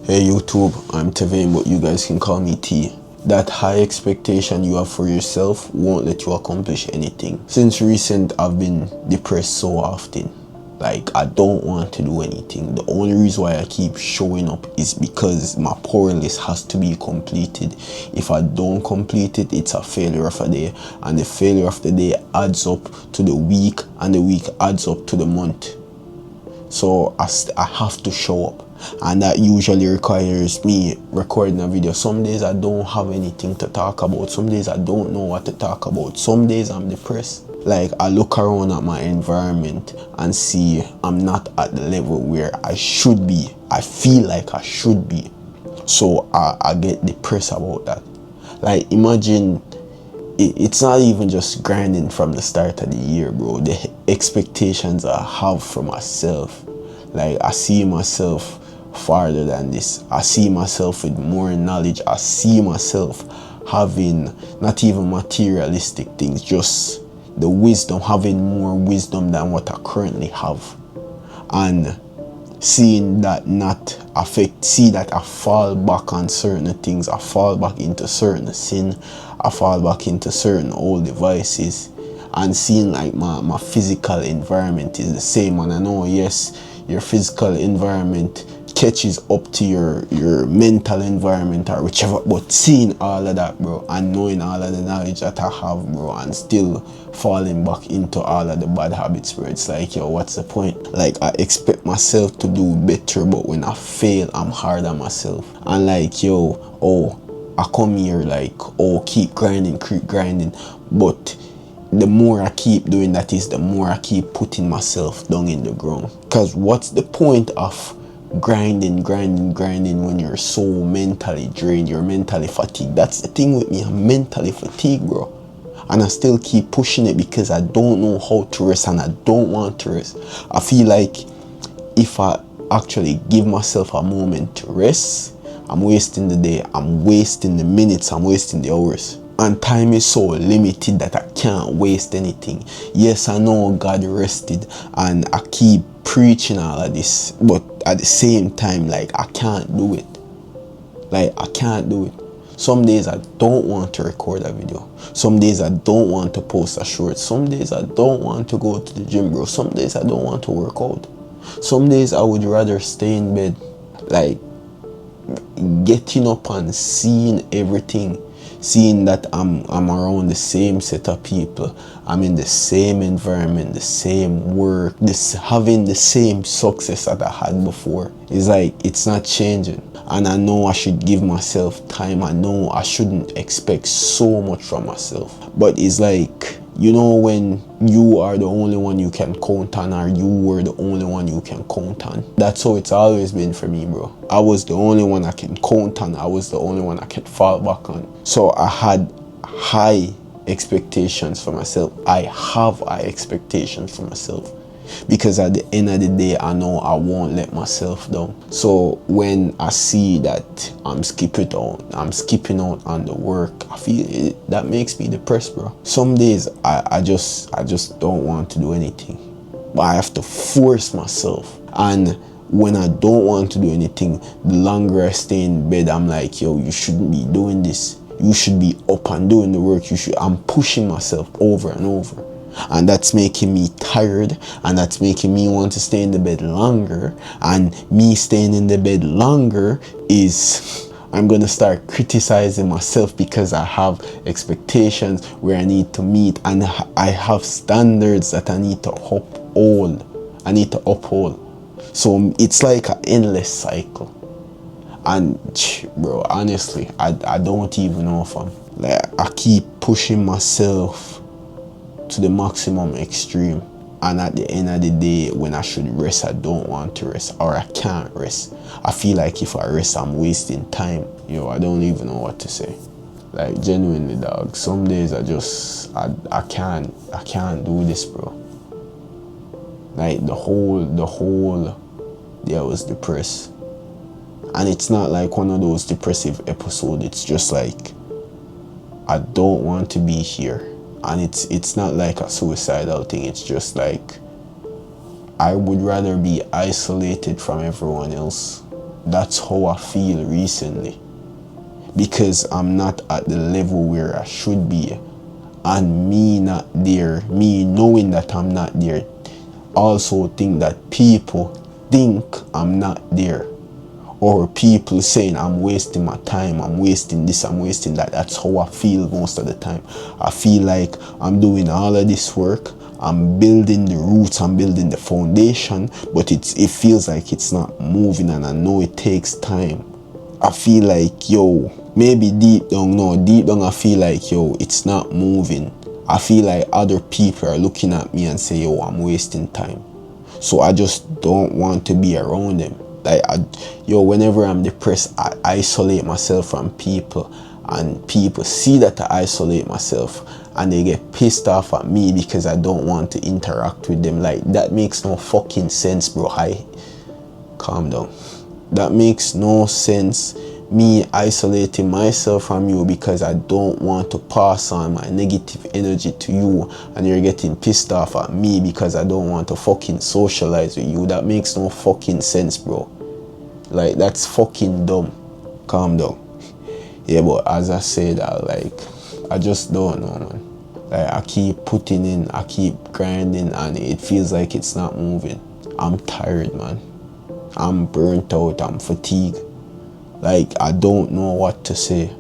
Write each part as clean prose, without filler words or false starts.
Hey YouTube, I'm Tevin, but you guys can call me T. That high expectation you have for yourself won't let you accomplish anything. Since recent, I've been depressed so often. Like, I don't want to do anything. The only reason why I keep showing up is because my power list has to be completed. If I don't complete it, it's a failure of a day. And the failure of the day adds up to the week, and the week adds up to the month. So I have to show up, and that usually requires me recording a video. Some days I don't have anything to talk about. Some days I don't know what to talk about. Some days I'm depressed. Like, I look around at my environment and see I'm not at the level where I should be. I feel like I should be. So I get depressed about that. Like, imagine, it's not even just grinding from the start of the year, bro. The expectations I have for myself, like, I see myself farther than this. I see myself with more knowledge. I see myself having not even materialistic things, just the wisdom, having more wisdom than what I currently have. And seeing that see that I fall back on certain things, I fall back into certain sin, I fall back into certain old devices, and seeing like my physical environment is the same. And I know, yes, your physical environment catches up to your mental environment or whichever, but seeing all of that, bro, and knowing all of the knowledge that I have, bro, and still falling back into all of the bad habits, bro, it's like, yo, what's the point? Like, I expect myself to do better, but when I fail, I'm hard on myself. And like, yo, oh, I come here like, oh, keep grinding, but the more I keep doing that is the more I keep putting myself down in the ground. Because what's the point of grinding when you're so mentally drained, you're mentally fatigued? That's the thing with me, I'm mentally fatigued, bro. And I still keep pushing it because I don't know how to rest, and I don't want to rest. I feel like if I actually give myself a moment to rest, I'm wasting the day, I'm wasting the minutes, I'm wasting the hours. And time is so limited that I can't waste anything. Yes, I know God rested, and I keep preaching all of this, but at the same time, like, I can't do it. Like, I can't do it. Some days I don't want to record a video. Some days I don't want to post a short. Some days I don't want to go to the gym, bro. Some days I don't want to work out. Some days I would rather stay in bed. Like, getting up and seeing everything, seeing that I'm around the same set of people, I'm in the same environment, the same work, having the same success that I had before. It's like, it's not changing. And I know I should give myself time. I know I shouldn't expect so much from myself. But it's like, you know, when you are the only one you can count on, or you were the only one you can count on. That's how it's always been for me, bro. I was the only one I can count on. I was the only one I can fall back on. So I had high expectations for myself. I have high expectations for myself, because at the end of the day, I know I won't let myself down. So when I see that I'm skipping out on the work, I feel it, that makes me depressed, bro. Some days I just don't want to do anything, but I have to force myself. And when I don't want to do anything, the longer I stay in bed, I'm like, yo, you shouldn't be doing this. You should be up and doing the work. I'm pushing myself over and over. And that's making me tired, and that's making me want to stay in the bed longer. And me staying in the bed longer is, I'm going to start criticizing myself because I have expectations where I need to meet, and I have standards that I need to uphold. So it's like an endless cycle. And bro, honestly, I don't even know if I keep pushing myself to the maximum extreme, and at the end of the day, when I should rest, I don't want to rest, or I can't rest. I feel like if I rest, I'm wasting time. Yo, I don't even know what to say. Like, genuinely, dog, some days I can't do this, bro. Like, the whole day I was depressed. And it's not like one of those depressive episodes. It's just like, I don't want to be here. And it's not like a suicidal thing. It's just like, I would rather be isolated from everyone else That's how I feel recently, because I'm not at the level where I should be, and me not there, me knowing that I'm not there, also think that people think I'm not there, or people saying I'm wasting my time, I'm wasting this, I'm wasting that. That's how I feel most of the time. I feel like I'm doing all of this work, I'm building the roots, I'm building the foundation, but it feels like it's not moving, and I know it takes time. I feel like, yo, maybe deep down I feel like, yo, it's not moving. I feel like other people are looking at me and say, yo, I'm wasting time. So I just don't want to be around them. Like, whenever I'm depressed, I isolate myself from people, and people see that I isolate myself, and they get pissed off at me because I don't want to interact with them. Like, that makes no fucking sense, bro. Calm down. That makes no sense, me isolating myself from you because I don't want to pass on my negative energy to you, and you're getting pissed off at me because I don't want to fucking socialize with you. That makes no fucking sense, bro. Like, that's fucking dumb. Calm down. Yeah, but as I said, I just don't know, man. Like, I keep putting in, I keep grinding, and it feels like it's not moving. I'm tired, man. I'm burnt out, I'm fatigued. Like, I don't know what to say.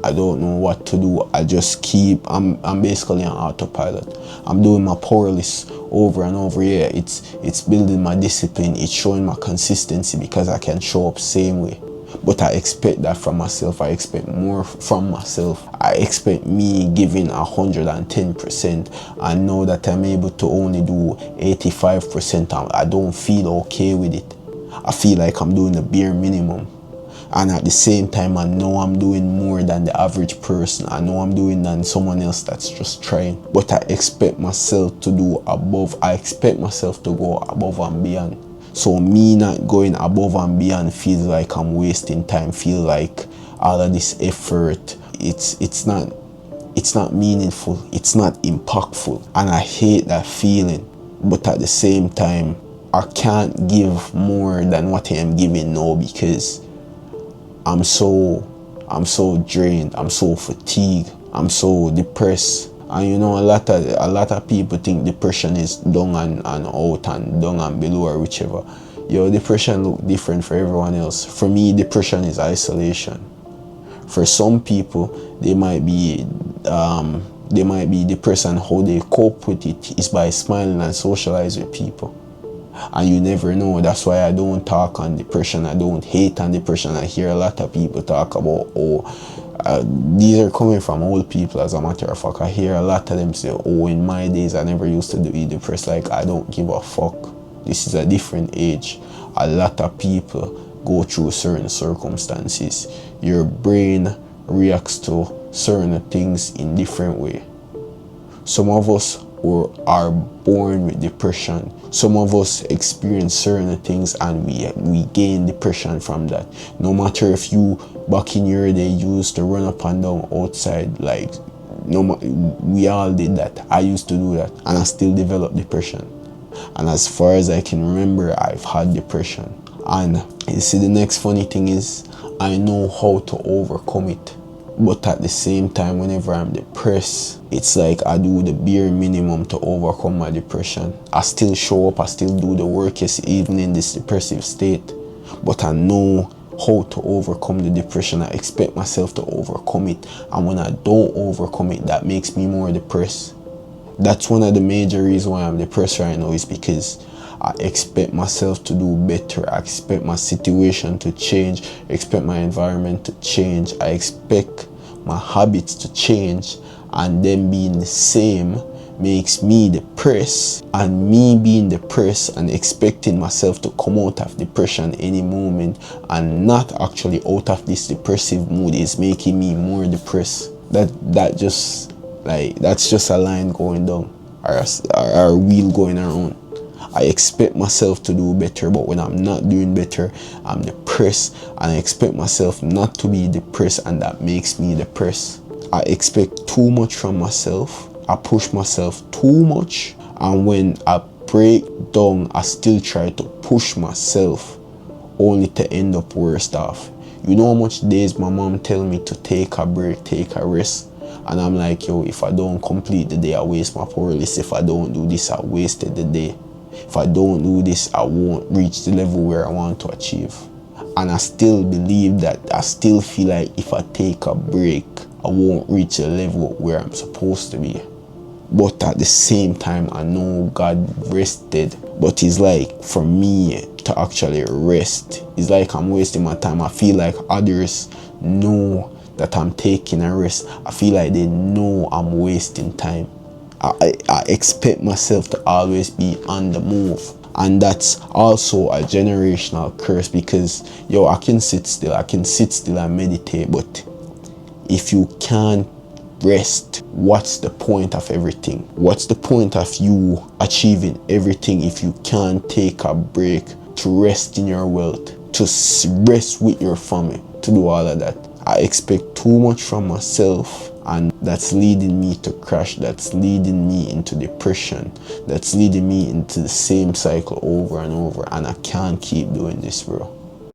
I don't know what to do. I just I'm basically on autopilot. I'm doing my power list over and over. Yeah, it's building my discipline. It's showing my consistency because I can show up same way. But I expect that from myself. I expect more from myself. I expect me giving 110%. I know that I'm able to only do 85%. I don't feel okay with it. I feel like I'm doing the bare minimum. And at the same time, I know I'm doing more than the average person. I know I'm doing than someone else that's just trying. But I expect myself to do above. I expect myself to go above and beyond. So me not going above and beyond feels like I'm wasting time. Feel like all of this effort, it's not meaningful. It's not impactful. And I hate that feeling. But at the same time, I can't give more than what I am giving now because I'm so drained, I'm so fatigued, I'm so depressed. And a lot of people think depression is down and out and down and below or whichever. Depression look different for everyone else. For me, depression is isolation. For some people, they might be depressed, and how they cope with it is by smiling and socialize with people. And you never know. That's why I don't talk on depression. I don't hate on depression. I hear a lot of people talk about, these are coming from old people, as a matter of fact. I hear a lot of them say, in my days I never used to be depressed. Like, I don't give a fuck. This is a different age. A lot of people go through certain circumstances. Your brain reacts to certain things in different way. Some of us are born with depression. Some of us experience certain things and we gain depression from that. No matter if you back in your day used to run up and down outside, like, we all did that. I used to do that, and I still develop depression. And as far as I can remember, I've had depression. And you see, the next funny thing is, I know how to overcome it. But at the same time, whenever I'm depressed, it's like I do the bare minimum to overcome my depression. I still show up, I still do the work, yes, even in this depressive state. But I know how to overcome the depression. I expect myself to overcome it. And when I don't overcome it, that makes me more depressed. That's one of the major reasons why I'm depressed right now, is because I expect myself to do better. I expect my situation to change. I expect my environment to change. I expect my habits to change. And them being the same makes me depressed. And me being depressed and expecting myself to come out of depression any moment and not actually out of this depressive mood is making me more depressed. That's just a line going down, or a wheel going around. I expect myself to do better, but when I'm not doing better, I'm depressed. And I expect myself not to be depressed, and that makes me depressed. I expect too much from myself. I push myself too much. And when I break down, I still try to push myself only to end up worse off. You know how much days my mom tell me to take a break, take a rest, and I'm like, yo, if I don't complete the day, I waste my power list. If I don't do this, I wasted the day. If I don't do this, I won't reach the level where I want to achieve. And I still believe that. I still feel like if I take a break, I won't reach the level where I'm supposed to be. But at the same time, I know God rested. But it's like, for me to actually rest, it's like I'm wasting my time. I feel like others know that I'm taking a rest. I feel like they know I'm wasting time. I expect myself to always be on the move. And that's also a generational curse, because, yo, I can sit still and meditate, but if you can't rest, what's the point of everything? What's the point of you achieving everything if you can't take a break to rest in your wealth, to rest with your family, to do all of that? I expect too much from myself, and that's leading me to crash. That's leading me into depression. That's leading me into the same cycle over and over, and I can't keep doing this, bro.